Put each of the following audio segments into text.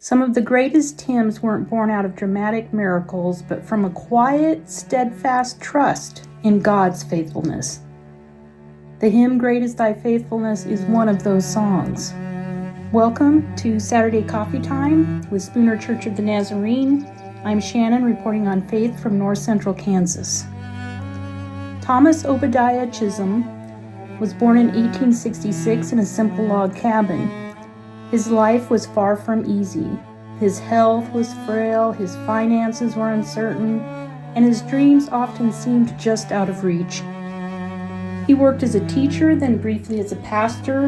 Some of the greatest hymns weren't born out of dramatic miracles, but from a quiet, steadfast trust in God's faithfulness. The hymn, Great is Thy Faithfulness, is one of those songs. Welcome to Saturday Coffee Time with Spooner Church of the Nazarene. I'm Shannon, reporting on faith from north central Kansas. Thomas Obadiah Chisholm was born in 1866 in a simple log cabin. His life was far from easy. His health was frail, his finances were uncertain, and his dreams often seemed just out of reach. He worked as a teacher, then briefly as a pastor,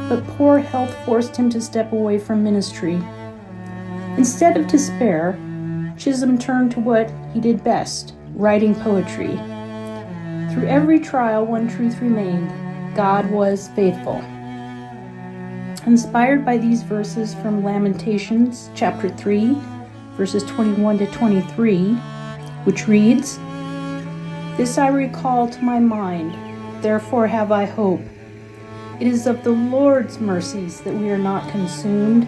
but poor health forced him to step away from ministry. Instead of despair, Chisholm turned to what he did best, writing poetry. Through every trial, one truth remained: God was faithful. Inspired by these verses from Lamentations chapter 3, verses 21 to 23, which reads, "This I recall to my mind, therefore have I hope. It is of the Lord's mercies that we are not consumed,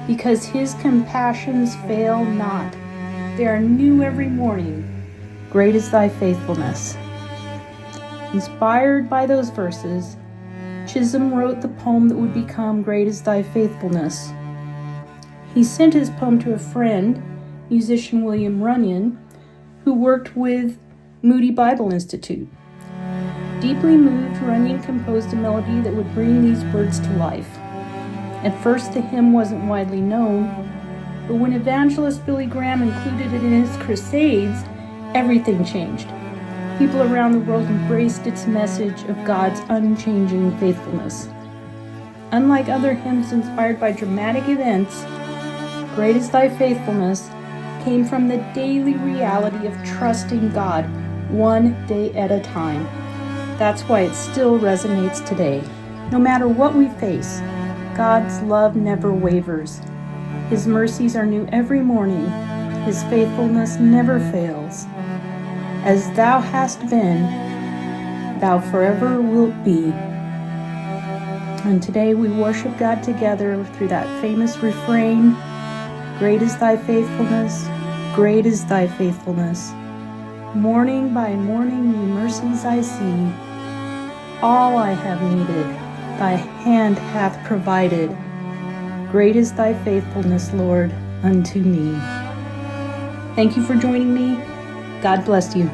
because his compassions fail not. They are new every morning. Great is thy faithfulness." Inspired by those verses, Chisholm wrote the poem that would become Great is Thy Faithfulness. He sent his poem to a friend, musician William Runyon, who worked with Moody Bible Institute. Deeply moved, Runyon composed a melody that would bring these words to life. At first, the hymn wasn't widely known, but when evangelist Billy Graham included it in his crusades, everything changed. People around the world embraced its message of God's unchanging faithfulness. Unlike other hymns inspired by dramatic events, Great is Thy Faithfulness came from the daily reality of trusting God one day at a time. That's why it still resonates today. No matter what we face, God's love never wavers. His mercies are new every morning. His faithfulness never fails. As thou hast been, thou forever wilt be. And today we worship God together through that famous refrain, "Great is thy faithfulness, great is thy faithfulness. Morning by morning new mercies I see. All I have needed, thy hand hath provided. Great is thy faithfulness, Lord, unto me." Thank you for joining me. God bless you.